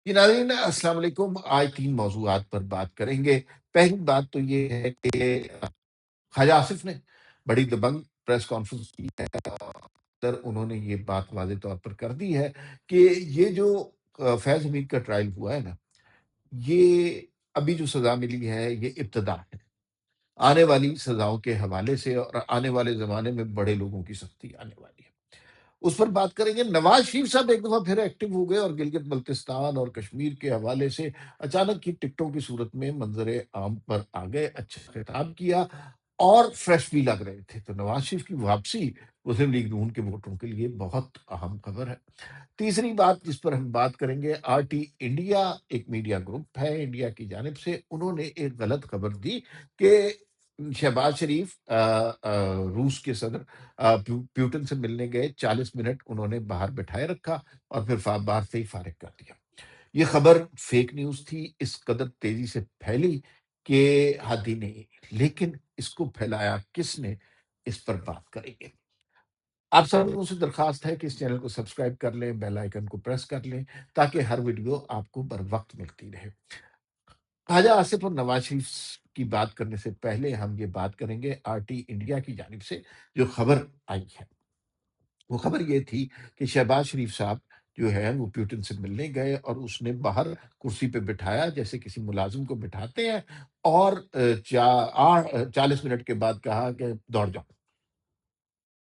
जी नाज़रीन अस्सलाम वालेकुम। आज 3 मौज़ूआत पर बात करेंगे। पहली बात तो ये है कि ख्वाजा आसिफ ने बड़ी दबंग प्रेस कॉन्फ्रेंस की है और उन्होंने ये बात वाज़ेह तौर पर कर दी है कि ये जो फैज़ हमीद का ट्रायल हुआ है ना, ये अभी जो सज़ा मिली है, ये इब्तिदा है। आने वाली सज़ाओं के हवाले से और आने वाले ज़माने में बड़े लोगों की सख्ती आने वाली है। उस पर बात करेंगे। नवाज शरीफ साहब एक दफा फिर एक्टिव हो गए और गिलगित बल्तिस्तान और कश्मीर के हवाले से अचानक की टिकटों की सूरत में मंजर आम पर आ गए, अच्छा खिताब किया और फ्रेश भी लग रहे थे। तो नवाज शरीफ की वापसी मुस्लिम लीग नून के वोटरों के लिए बहुत अहम खबर है। तीसरी बात जिस पर हम बात करेंगे, आरटी इंडिया एक मीडिया ग्रुप है इंडिया की जानिब से, उन्होंने एक गलत खबर दी कि शहबाज शरीफ रूस के सदर प्यूटन से मिलने गए, 40 मिनट उन्होंने बाहर बिठाए रखा और फिर बाहर से ही फारिग कर दिया। ये खबर फेक न्यूज थी, इस कदर तेजी से फैली कि हद ही नहीं। लेकिन इसको फैलाया किसने, इस पर बात करेंगे। आप सब लोगों से दरखास्त है कि इस चैनल को सब्सक्राइब कर लें, बेल आइकन को प्रेस कर लें, ताकि हर वीडियो आपको बर वक्त मिलती रहे। ख्वाजा आसिफ और नवाज शरीफ की बात करने से पहले हम ये बात करेंगे आरटी इंडिया की जानिब से जो खबर आई है। वो खबर ये थी कि शहबाज शरीफ साहब जो है वो प्यूटन से मिलने गए और उसने बाहर कुर्सी पे बिठाया जैसे किसी मुलाजिम को बिठाते हैं और 40 मिनट के बाद कहा कि दौड़ जाओ।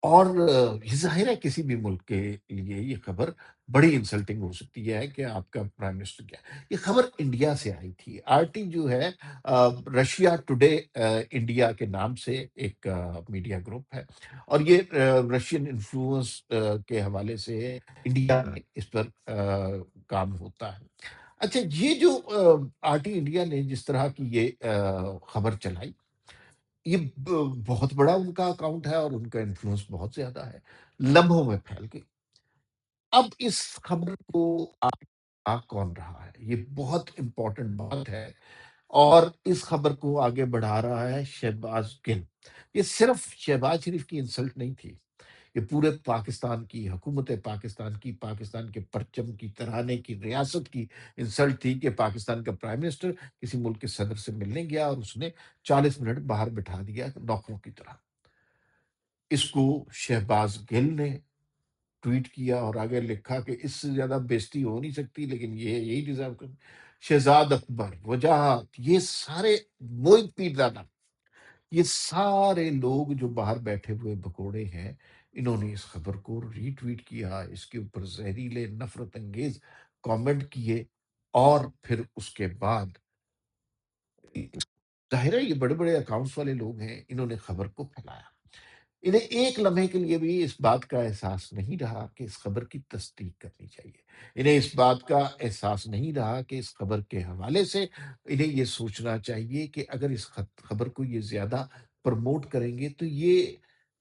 और ये ज़ाहिर है किसी भी मुल्क के लिए ये खबर बड़ी इंसल्टिंग हो सकती है कि आपका प्राइम मिनिस्टर क्या है। ये खबर इंडिया से आई थी। आरटी जो है रशिया टुडे इंडिया के नाम से एक मीडिया ग्रुप है और ये रशियन इन्फ्लुएंस के हवाले से इंडिया में इस पर काम होता है। अच्छा, ये जो आरटी इंडिया ने जिस तरह की ये खबर चलाई, ये बहुत बड़ा उनका अकाउंट है और उनका इन्फ्लुएंस बहुत ज्यादा है, लम्हों में फैल गई। अब इस खबर को कौन रहा है, ये बहुत इंपॉर्टेंट बात है। और इस खबर को आगे बढ़ा रहा है शहबाज गिल। ये सिर्फ शहबाज शरीफ की इंसल्ट नहीं थी, ये पूरे पाकिस्तान की हुकूमत पाकिस्तान की, पाकिस्तान के परचम की, तराने की, रियासत की इंसल्ट थी कि पाकिस्तान का प्राइम मिनिस्टर किसी मुल्क के सदर से मिलने गया और उसने 40 मिनट बाहर बिठा दिया नौकरों की तरह। इसको शहबाज गिल ने ट्वीट किया और आगे लिखा कि इससे ज्यादा बेइज्जती हो नहीं सकती, लेकिन ये यही डिजर्व कर। शहजाद अकबर, वजाहत, ये सारे, मोहित पीरजादा, ये सारे लोग जो बाहर बैठे हुए भगोड़े हैं, इन्होंने इस खबर को रीट्वीट किया, इसके ऊपर जहरीले नफरत अंगेज कमेंट किए और फिर उसके बाद जाहिर है ये बड़े बड़े अकाउंट्स वाले लोग हैं, इन्होंने खबर को फैलाया। इन्हें एक लम्हे के लिए भी इस बात का एहसास नहीं रहा कि इस खबर की तस्दीक करनी चाहिए। इन्हें इस बात का एहसास नहीं रहा कि इस खबर के हवाले से इन्हें ये सोचना चाहिए कि अगर इस खबर को ये ज्यादा प्रमोट करेंगे तो ये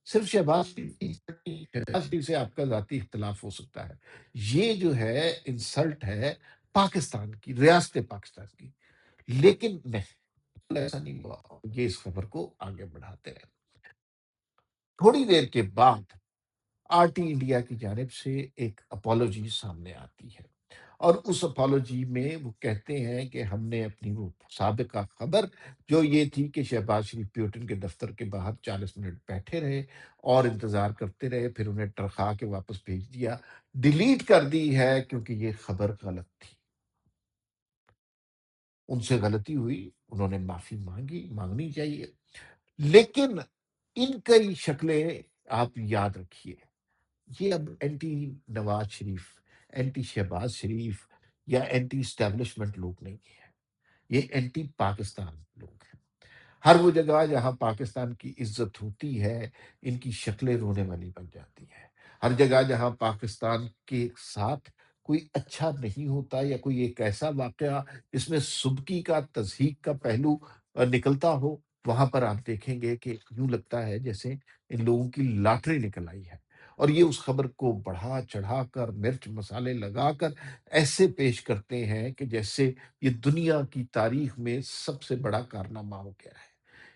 सिर्फ शहबाज शरीफ से आपका जाती इख्तलाफ हो सकता है। ये जो है इंसल्ट है पाकिस्तान की, रियासत पाकिस्तान की। लेकिन नहीं, ऐसा नहीं हुआ। ये इस खबर को आगे बढ़ाते रहे। थोड़ी देर के बाद आरटी इंडिया की जानिब से एक अपोलॉजी सामने आती है और उस अपोलॉजी में वो कहते हैं कि हमने अपनी वो साबिका खबर जो ये थी कि शहबाज शरीफ प्यूटन के दफ्तर के बाहर 40 मिनट बैठे रहे और इंतजार करते रहे, फिर उन्हें टरखा के वापस भेज दिया, डिलीट कर दी है क्योंकि ये खबर गलत थी। उनसे गलती हुई, उन्होंने माफी मांगी, मांगनी चाहिए। लेकिन इन कई शक्लें आप याद रखिए, ये अब एंटी नवाज शरीफ, एंटी शहबाज शरीफ या एंटी स्टैब्लिशमेंट लोग नहीं है, ये एंटी पाकिस्तान लोग हैं। हर वो जगह जहां पाकिस्तान की इज्जत होती है, इनकी शक्लें रोने वाली बन जाती है। हर जगह जहां पाकिस्तान के साथ कोई अच्छा नहीं होता या कोई एक ऐसा वाकया जिसमें सुबकी का, तजहीक का पहलू निकलता हो, वहां पर आप देखेंगे कि यूं लगता है जैसे इन लोगों की लॉटरी निकल आई है। और ये उस खबर को बढ़ा चढ़ाकर, मिर्च मसाले लगाकर ऐसे पेश करते हैं कि जैसे ये दुनिया की तारीख में सबसे बड़ा कारनामा हो गया है।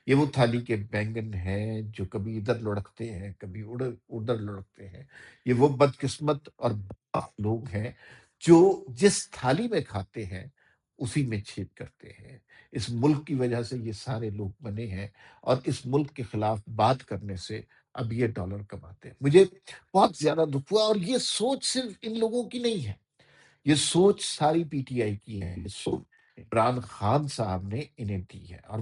ये वो थाली के बैंगन हैं जो कभी इधर लुढ़कते हैं, कभी उधर उधर लुढ़कते हैं। ये वो बदकिस्मत और बदबख्त लोग हैं جو جس تھالی میں کھاتے ہیں اسی میں چھید کرتے ہیں۔ اس ملک کی وجہ سے یہ سارے لوگ بنے ہیں، اور اس ملک کے خلاف بات کرنے سے اب یہ ڈالر کماتے ہیں۔ مجھے بہت زیادہ دکھ ہوا، اور یہ سوچ صرف ان لوگوں کی نہیں ہے، یہ سوچ ساری پی ٹی آئی کی ہے، یہ سوچ عمران خان صاحب نے انہیں دی ہے۔ اور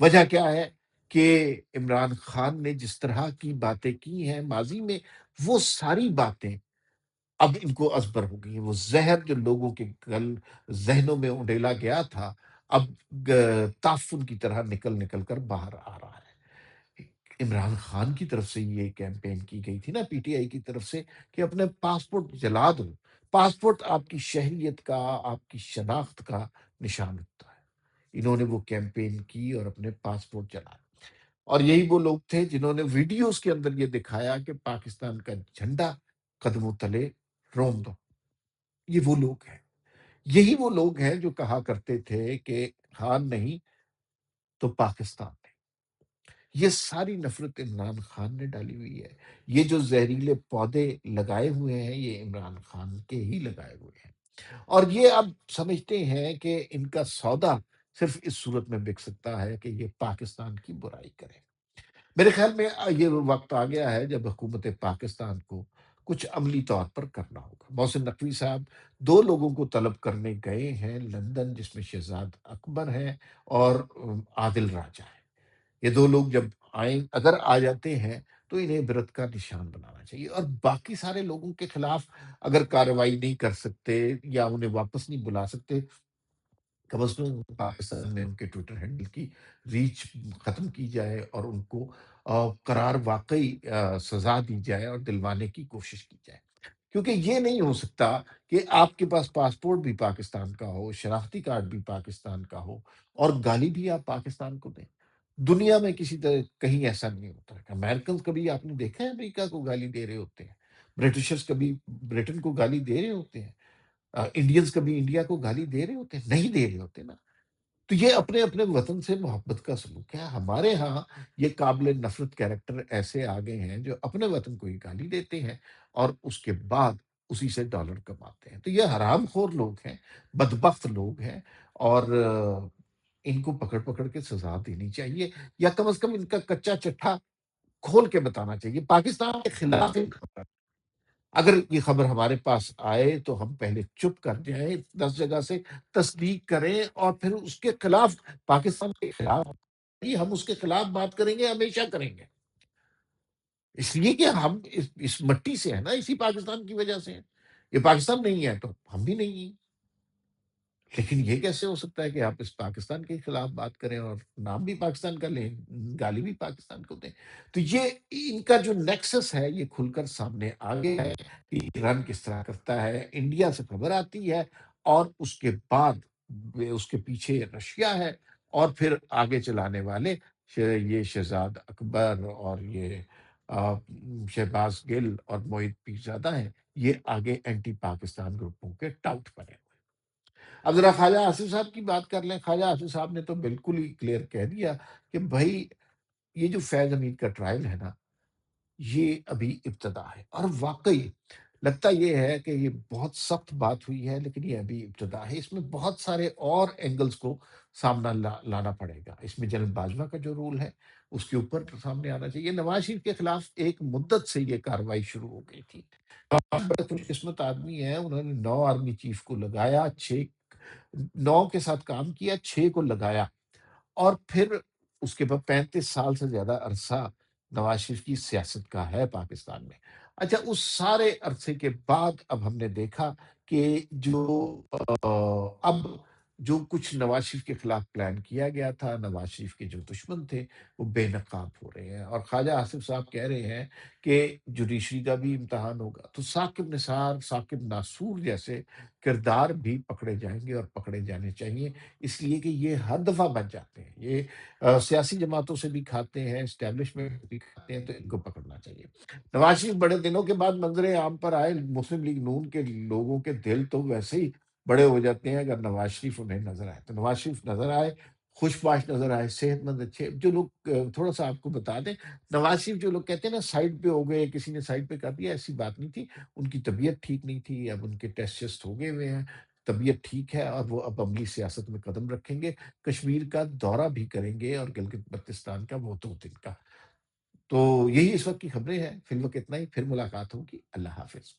وجہ کیا ہے کہ عمران خان نے جس طرح کی باتیں کی ہیں ماضی میں، وہ ساری باتیں اب ان کو ازبر ہو گئی ہیں۔ وہ زہر جو لوگوں کے ذہنوں میں انڈیلا گیا تھا، اب تعفن کی طرح نکل نکل کر باہر آ رہا ہے۔ عمران خان کی طرف سے یہ کیمپین کی گئی تھی نا، پی ٹی آئی کی طرف سے، کہ اپنے پاسپورٹ جلا دو۔ پاسپورٹ آپ کی شہریت کا، آپ کی شناخت کا نشان ہوتا ہے۔ انہوں نے وہ کیمپین کی اور اپنے پاسپورٹ جلائے، اور یہی وہ لوگ تھے جنہوں نے ویڈیوز کے اندر یہ دکھایا کہ پاکستان کا جھنڈا قدموں تلے روم دو۔ یہ وہ لوگ ہیں، یہی وہ لوگ ہیں جو کہا کرتے تھے کہ خان نہیں تو پاکستان نہیں۔ یہ ساری نفرت عمران خان نے ڈالی ہوئی ہے۔ یہ جو زہریلے پودے لگائے ہوئے ہیں، یہ عمران خان کے ہی لگائے ہوئے ہیں، اور یہ اب سمجھتے ہیں کہ ان کا سودا صرف اس صورت میں بک سکتا ہے کہ یہ پاکستان کی برائی کرے۔ میرے خیال میں یہ وقت آ گیا ہے جب حکومت پاکستان کو کچھ عملی طور پر کرنا ہوگا۔ محسن نقوی صاحب 2 لوگوں کو طلب کرنے گئے ہیں لندن، جس میں شہزاد اکبر ہیں اور عادل راجہ ہے۔ یہ 2 لوگ جب اگر آ جاتے ہیں تو انہیں عبرت کا نشان بنانا چاہیے، اور باقی سارے لوگوں کے خلاف اگر کارروائی نہیں کر سکتے یا انہیں واپس نہیں بلا سکتے، کم از کم پاکستان میں ان کے ٹویٹر ہینڈل کی ریچ ختم کی جائے، اور ان کو قرار واقعی سزا دی جائے اور دلوانے کی کوشش کی جائے۔ کیونکہ یہ نہیں ہو سکتا کہ آپ کے پاس پاسپورٹ بھی پاکستان کا ہو، شناختی کارڈ بھی پاکستان کا ہو، اور گالی بھی آپ پاکستان کو دیں۔ دنیا میں کسی طرح کہیں ایسا نہیں ہوتا ہے۔ امریکن کبھی آپ نے دیکھا ہے امریکہ کو گالی دے رہے ہوتے ہیں؟ برٹشرز کبھی برٹن کو گالی دے رہے ہوتے ہیں؟ انڈینز کبھی انڈیا کو گالی دے رہے ہوتے ہیں؟ نہیں دے رہے ہوتے نا۔ تو یہ اپنے اپنے وطن سے محبت کا سلوک ہے۔ ہمارے ہاں یہ قابل نفرت کیریکٹر ایسے آگے ہیں جو اپنے وطن کو ہی گالی دیتے ہیں، اور اس کے بعد اسی سے ڈالر کماتے ہیں۔ تو یہ حرام خور لوگ ہیں، بدبخت لوگ ہیں، اور ان کو پکڑ پکڑ کے سزا دینی چاہیے، یا کم از کم ان کا کچا چٹھا کھول کے بتانا چاہیے۔ پاکستان کے خلاف ایک خبر، اگر یہ خبر ہمارے پاس آئے تو ہم پہلے چپ کر جائیں، 10 جگہ سے تصدیق کریں، اور پھر اس کے خلاف، پاکستان کے خلاف ہی ہم اس کے خلاف بات کریں گے، ہمیشہ کریں گے۔ اس لیے کہ ہم اس مٹی سے ہیں نا، اسی پاکستان کی وجہ سے ہیں۔ یہ پاکستان نہیں ہے تو ہم بھی نہیں ہیں۔ لیکن یہ کیسے ہو سکتا ہے کہ آپ اس پاکستان کے خلاف بات کریں اور نام بھی پاکستان کا لیں، گالی بھی پاکستان کو دیں؟ تو یہ ان کا جو نیکسس ہے یہ کھل کر سامنے آ گیا ہے کہ ایران کس طرح کرتا ہے۔ انڈیا سے خبر آتی ہے، اور اس کے بعد اس کے پیچھے رشیا ہے، اور پھر آگے چلانے والے یہ شہزاد اکبر اور یہ آ، شہباز گل اور موہت پیرزادہ ہیں۔ یہ آگے اینٹی پاکستان گروپوں کے ٹاؤٹ بنے۔ اب ذرا خواجہ آصف صاحب کی بات کر لیں۔ خواجہ آصف صاحب نے تو بالکل ہی کلیئر کہہ دیا کہ بھائی یہ جو فیض حمید کا ٹرائل ہے نا، یہ ابھی ابتدا ہے، اور واقعی لگتا یہ ہے کہ یہ بہت سخت بات ہوئی ہے، لیکن یہ ابھی ابتدا ہے۔ اس میں بہت سارے اور اینگلز کو سامنا لانا پڑے گا۔ اس میں جنرل باجوہ کا جو رول ہے اس کے اوپر سامنے آنا چاہیے۔ نواز شریف کے خلاف ایک مدت سے یہ کارروائی شروع ہو گئی تھی۔ بڑے خوش قسمت آدمی ہیں، انہوں نے 9 آرمی چیف کو لگایا، 9 کے ساتھ کام کیا، 6 کو لگایا، اور پھر اس کے بعد 35 سال سے زیادہ عرصہ نواز شریف کی سیاست کا ہے پاکستان میں۔ اچھا، اس سارے عرصے کے بعد اب ہم نے دیکھا کہ اب جو کچھ نواز شریف کے خلاف پلان کیا گیا تھا، نواز شریف کے جو دشمن تھے وہ بے نقاب ہو رہے ہیں، اور خواجہ آصف صاحب کہہ رہے ہیں کہ جوڈیشری کا بھی امتحان ہوگا، تو ثاقب نثار، ثاقب ناصور جیسے کردار بھی پکڑے جائیں گے، اور پکڑے جانے چاہیے، اس لیے کہ یہ ہر دفعہ بچ جاتے ہیں۔ یہ سیاسی جماعتوں سے بھی کھاتے ہیں، اسٹیبلشمنٹ بھی کھاتے ہیں، تو ان کو پکڑنا چاہیے۔ نواز شریف بڑے دنوں کے بعد منظر عام پر آئے، مسلم لیگ نون کے لوگوں کے دل تو ویسے ہی بڑے ہو جاتے ہیں اگر نواز شریف انہیں نظر آئے، تو نواز شریف نظر آئے، خوش-बाश नज़र आए, सेहतमंद अच्छे जो लोग थोड़ा-सा आपको बता दें, नवाज़ शरीफ जो लोग कहते हैं ना साइड पे हो गए, किसी ने साइड पे कर दिया, ऐसी बात नहीं थी। उनकी तबीयत ठीक नहीं थी, अब उनके टेस्ट-शेस्ट हो गए हुए हैं, तबीयत ठीक है और वो अब अमली सियासत में कदम रखेंगे। कश्मीर का दौरा भी करेंगे और गिलगित-बल्तिस्तान का वो 2 दिन का। तो यही इस वक़्त की खबरें हैं। फ़िलवक़्त इतना ही, फिर मुलाकात होगी। अल्लाह हाफ़िज़।